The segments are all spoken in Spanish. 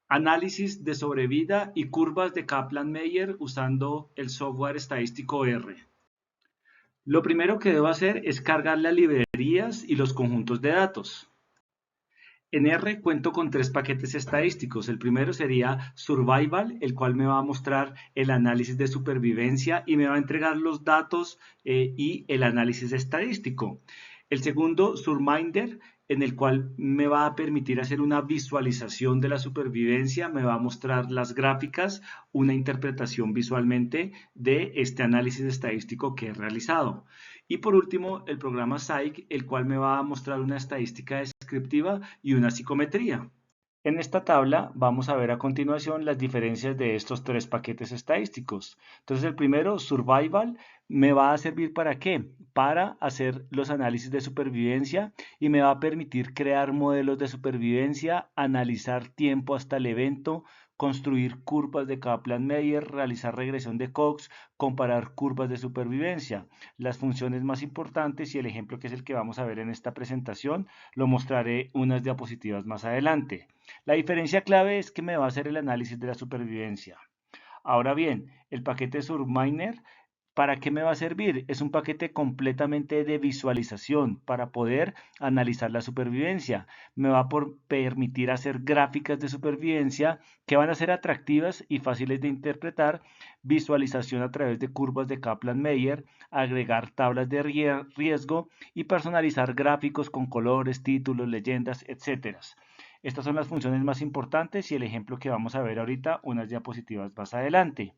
Análisis de sobrevida y curvas de Kaplan-Meier usando el software estadístico R. Lo primero que debo hacer es cargar las librerías y los conjuntos de datos. En R cuento con tres paquetes estadísticos. El primero sería Survival, el cual me va a mostrar el análisis de supervivencia y me va a entregar los datos y el análisis estadístico. El segundo, Surminder, en el cual me va a permitir hacer una visualización de la supervivencia, me va a mostrar las gráficas, una interpretación visualmente de este análisis estadístico que he realizado. Y por último, el programa Psych, el cual me va a mostrar una estadística descriptiva y una psicometría. En esta tabla vamos a ver a continuación las diferencias de estos tres paquetes estadísticos. Entonces el primero, Survival, me va a servir ¿para qué? Para hacer los análisis de supervivencia y me va a permitir crear modelos de supervivencia, analizar tiempo hasta el evento, construir curvas de Kaplan-Meier, realizar regresión de Cox, comparar curvas de supervivencia. Las funciones más importantes y el ejemplo que es el que vamos a ver en esta presentación lo mostraré unas diapositivas más adelante. La diferencia clave es que me va a hacer el análisis de la supervivencia. Ahora bien, el paquete Surminer, ¿para qué me va a servir? Es un paquete completamente de visualización para poder analizar la supervivencia. Me va a permitir hacer gráficas de supervivencia que van a ser atractivas y fáciles de interpretar, visualización a través de curvas de Kaplan-Meier, agregar tablas de riesgo y personalizar gráficos con colores, títulos, leyendas, etc. Estas son las funciones más importantes y el ejemplo que vamos a ver ahorita unas diapositivas más adelante.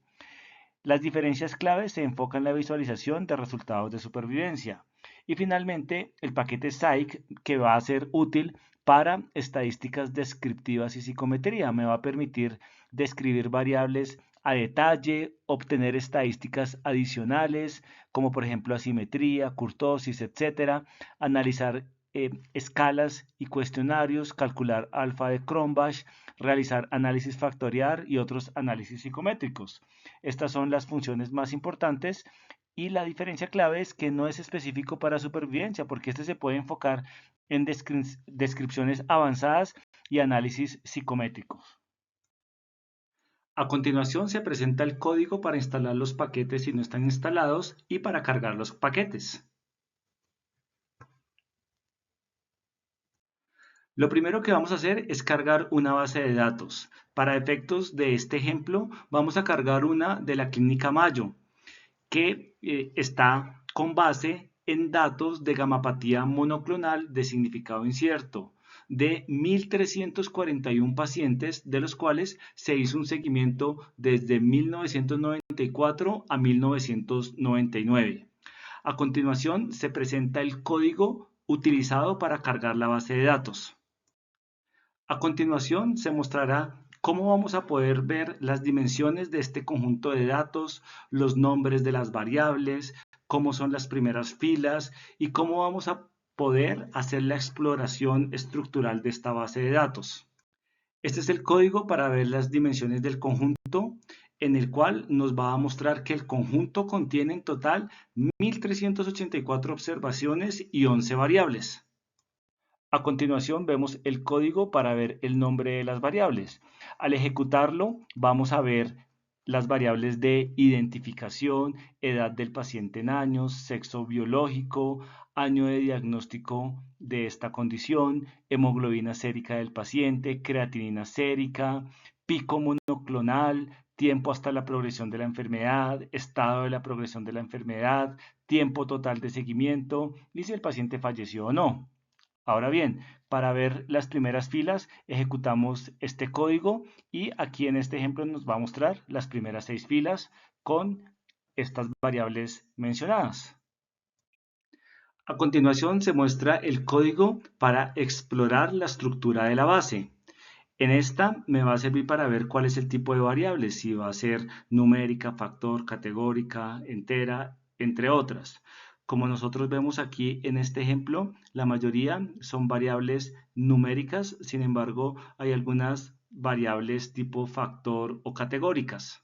Las diferencias claves se enfocan en la visualización de resultados de supervivencia. Y finalmente, el paquete Psych, que va a ser útil para estadísticas descriptivas y psicometría. Me va a permitir describir variables a detalle, obtener estadísticas adicionales, como por ejemplo asimetría, kurtosis, etcétera, analizar escalas y cuestionarios, calcular alfa de Cronbach, realizar análisis factorial y otros análisis psicométricos. Estas son las funciones más importantes y la diferencia clave es que no es específico para supervivencia, porque este se puede enfocar en descripciones avanzadas y análisis psicométricos. A continuación se presenta el código para instalar los paquetes si no están instalados y para cargar los paquetes. Lo primero que vamos a hacer es cargar una base de datos. Para efectos de este ejemplo, vamos a cargar una de la Clínica Mayo, que está con base en datos de gamapatía monoclonal de significado incierto de 1.341 pacientes, de los cuales se hizo un seguimiento desde 1994 a 1999. A continuación se presenta el código utilizado para cargar la base de datos. A continuación se mostrará cómo vamos a poder ver las dimensiones de este conjunto de datos, los nombres de las variables, cómo son las primeras filas y cómo vamos a poder hacer la exploración estructural de esta base de datos. Este es el código para ver las dimensiones del conjunto, en el cual nos va a mostrar que el conjunto contiene en total 1.384 observaciones y 11 variables. A continuación vemos el código para ver el nombre de las variables. Al ejecutarlo vamos a ver las variables de identificación, edad del paciente en años, sexo biológico, año de diagnóstico de esta condición, hemoglobina sérica del paciente, creatinina sérica, pico monoclonal, tiempo hasta la progresión de la enfermedad, estado de la progresión de la enfermedad, tiempo total de seguimiento y si el paciente falleció o no. Ahora bien, para ver las primeras filas, ejecutamos este código y aquí en este ejemplo nos va a mostrar las primeras 6 filas con estas variables mencionadas. A continuación se muestra el código para explorar la estructura de la base. En esta me va a servir para ver cuál es el tipo de variable, si va a ser numérica, factor, categórica, entera, entre otras. Como nosotros vemos aquí en este ejemplo, la mayoría son variables numéricas, sin embargo, hay algunas variables tipo factor o categóricas.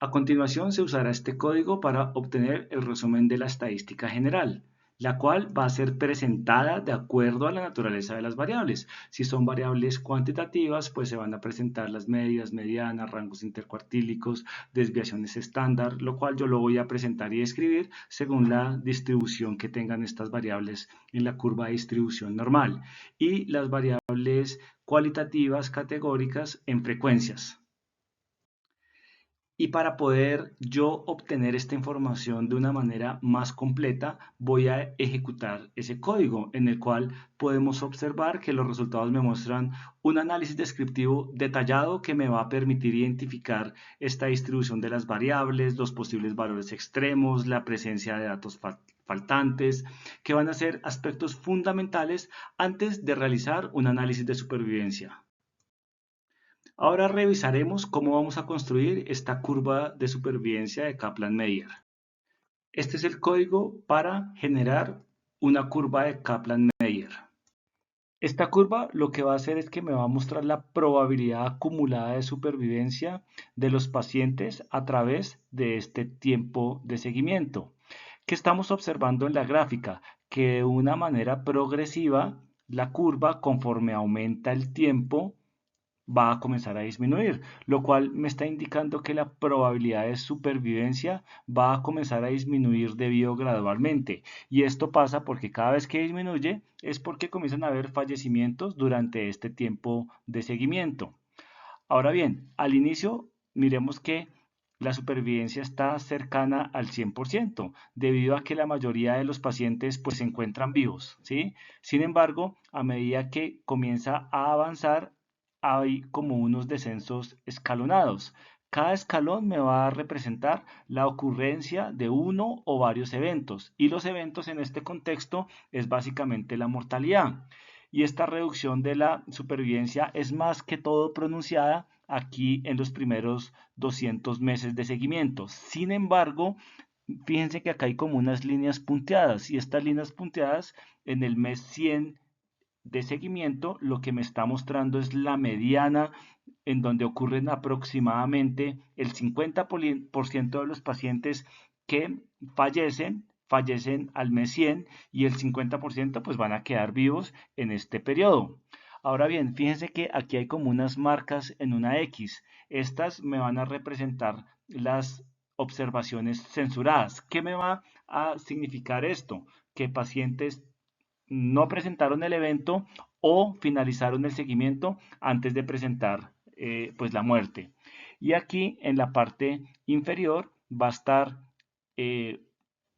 A continuación se usará este código para obtener el resumen de la estadística general. la cual va a ser presentada de acuerdo a la naturaleza de las variables. Si son variables cuantitativas, pues se van a presentar las medias, medianas, rangos intercuartílicos, desviaciones estándar, lo cual yo lo voy a presentar y escribir según la distribución que tengan estas variables en la curva de distribución normal. Y las variables cualitativas categóricas en frecuencias. Y para poder yo obtener esta información de una manera más completa, voy a ejecutar ese código en el cual podemos observar que los resultados me muestran un análisis descriptivo detallado que me va a permitir identificar esta distribución de las variables, los posibles valores extremos, la presencia de datos faltantes, que van a ser aspectos fundamentales antes de realizar un análisis de supervivencia. Ahora revisaremos cómo vamos a construir esta curva de supervivencia de Kaplan-Meier. Este es el código para generar una curva de Kaplan-Meier. Esta curva lo que va a hacer es que me va a mostrar la probabilidad acumulada de supervivencia de los pacientes a través de este tiempo de seguimiento. ¿Qué estamos observando en la gráfica? Que de una manera progresiva la curva, conforme aumenta el tiempo, va a comenzar a disminuir, lo cual me está indicando que la probabilidad de supervivencia va a comenzar a disminuir debido gradualmente. Y esto pasa porque cada vez que disminuye es porque comienzan a haber fallecimientos durante este tiempo de seguimiento. Ahora bien, al inicio miremos que la supervivencia está cercana al 100%, debido a que la mayoría de los pacientes pues se encuentran vivos, ¿sí? Sin embargo, a medida que comienza a avanzar, hay como unos descensos escalonados. Cada escalón me va a representar la ocurrencia de uno o varios eventos, y los eventos en este contexto es básicamente la mortalidad. Y esta reducción de la supervivencia es más que todo pronunciada aquí en los primeros 200 meses de seguimiento. Sin embargo, fíjense que acá hay como unas líneas punteadas, y estas líneas punteadas en el mes 100 de seguimiento lo que me está mostrando es la mediana, en donde ocurren aproximadamente el 50% de los pacientes que fallecen al mes 100, y el 50% pues van a quedar vivos en este periodo. Ahora bien, fíjense que aquí hay como unas marcas en una X. Estas me van a representar las observaciones censuradas. ¿Qué me va a significar esto? Que pacientes no presentaron el evento o finalizaron el seguimiento antes de presentar pues la muerte. Y aquí en la parte inferior va a estar eh,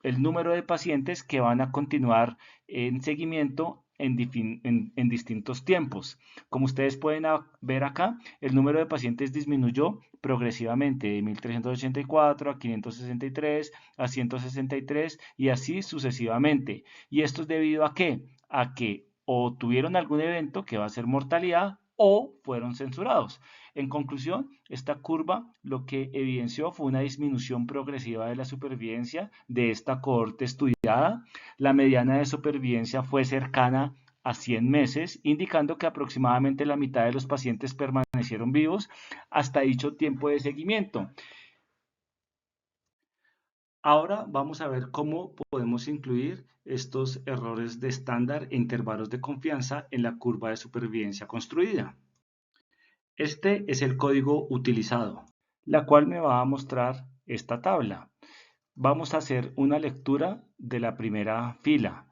el número de pacientes que van a continuar en seguimiento en distintos tiempos. Como ustedes pueden ver acá, el número de pacientes disminuyó progresivamente de 1384 a 563 a 163 y así sucesivamente. ¿Y esto es debido a qué? A que o tuvieron algún evento que va a ser mortalidad o fueron censurados. En conclusión, esta curva lo que evidenció fue una disminución progresiva de la supervivencia de esta cohorte estudiada. La mediana de supervivencia fue cercana a 100 meses, indicando que aproximadamente la mitad de los pacientes permanecieron vivos hasta dicho tiempo de seguimiento. Ahora vamos a ver cómo podemos incluir estos errores de estándar e intervalos de confianza en la curva de supervivencia construida. Este es el código utilizado, la cual me va a mostrar esta tabla. Vamos a hacer una lectura de la primera fila.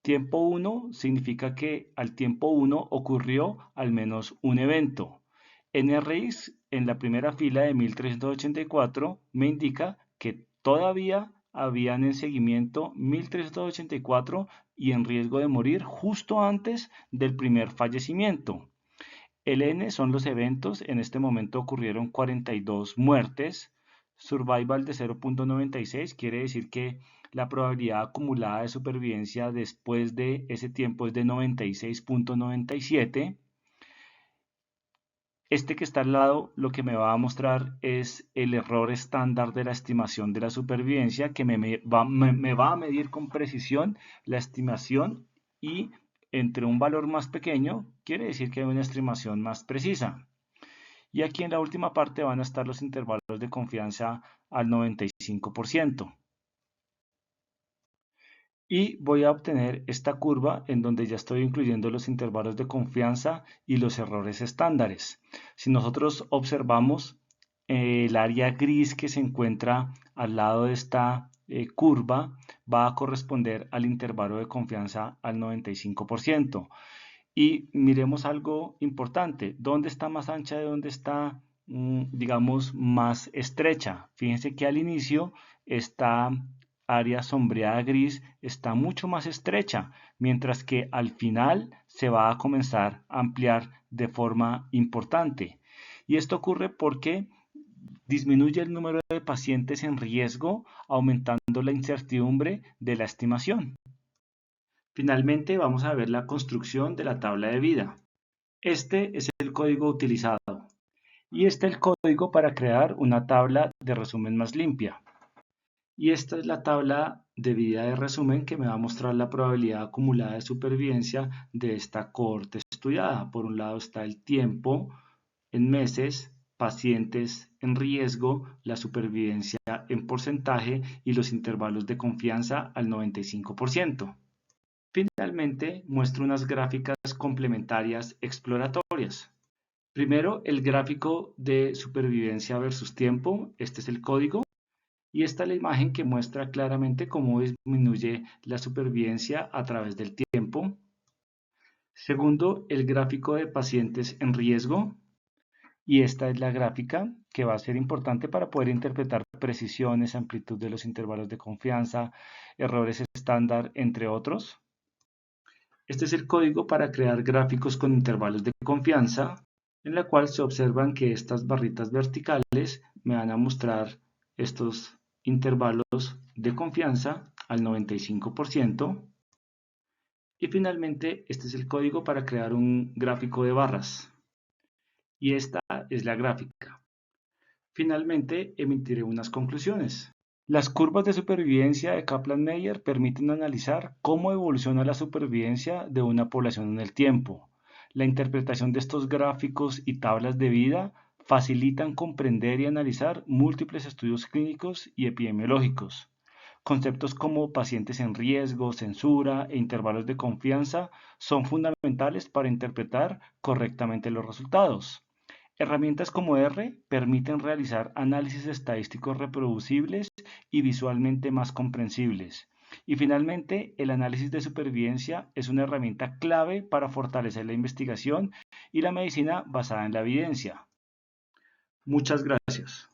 Tiempo 1 significa que al tiempo 1 ocurrió al menos un evento. NRX en la primera fila de 1384 me indica que todavía habían en seguimiento 1384 y en riesgo de morir justo antes del primer fallecimiento. El N son los eventos, en este momento ocurrieron 42 muertes, survival de 0.96, quiere decir que la probabilidad acumulada de supervivencia después de ese tiempo es de 96.97. Este que está al lado lo que me va a mostrar es el error estándar de la estimación de la supervivencia, que me va a medir con precisión la estimación, y entre un valor más pequeño quiere decir que hay una estimación más precisa. Y aquí en la última parte van a estar los intervalos de confianza al 95%. y voy a obtener esta curva en donde ya estoy incluyendo los intervalos de confianza y los errores estándares. Si nosotros observamos el área gris que se encuentra al lado de esta curva va a corresponder al intervalo de confianza al 95%. Y miremos algo importante, ¿dónde está más ancha de dónde está, digamos, más estrecha? Fíjense que al inicio esta área sombreada gris está mucho más estrecha, mientras que al final se va a comenzar a ampliar de forma importante. Y esto ocurre porque disminuye el número de pacientes en riesgo, aumentando la incertidumbre de la estimación. Finalmente, vamos a ver la construcción de la tabla de vida. Este es el código utilizado y este es el código para crear una tabla de resumen más limpia. Y esta es la tabla de vida de resumen que me va a mostrar la probabilidad acumulada de supervivencia de esta cohorte estudiada. Por un lado está el tiempo en meses, pacientes en riesgo, la supervivencia en porcentaje y los intervalos de confianza al 95%. Finalmente, muestro unas gráficas complementarias exploratorias. Primero, el gráfico de supervivencia versus tiempo. Este es el código. Y esta es la imagen que muestra claramente cómo disminuye la supervivencia a través del tiempo. Segundo, el gráfico de pacientes en riesgo. Y esta es la gráfica que va a ser importante para poder interpretar precisiones, amplitud de los intervalos de confianza, errores estándar, entre otros. Este es el código para crear gráficos con intervalos de confianza, en la cual se observan que estas barritas verticales me van a mostrar estos intervalos de confianza al 95%. Y finalmente, este es el código para crear un gráfico de barras. Y esta es la gráfica. Finalmente, emitiré unas conclusiones. Las curvas de supervivencia de Kaplan-Meier permiten analizar cómo evoluciona la supervivencia de una población en el tiempo. La interpretación de estos gráficos y tablas de vida facilitan comprender y analizar múltiples estudios clínicos y epidemiológicos. Conceptos como pacientes en riesgo, censura e intervalos de confianza son fundamentales para interpretar correctamente los resultados. Herramientas como R permiten realizar análisis estadísticos reproducibles y visualmente más comprensibles. Y finalmente, el análisis de supervivencia es una herramienta clave para fortalecer la investigación y la medicina basada en la evidencia. Muchas gracias.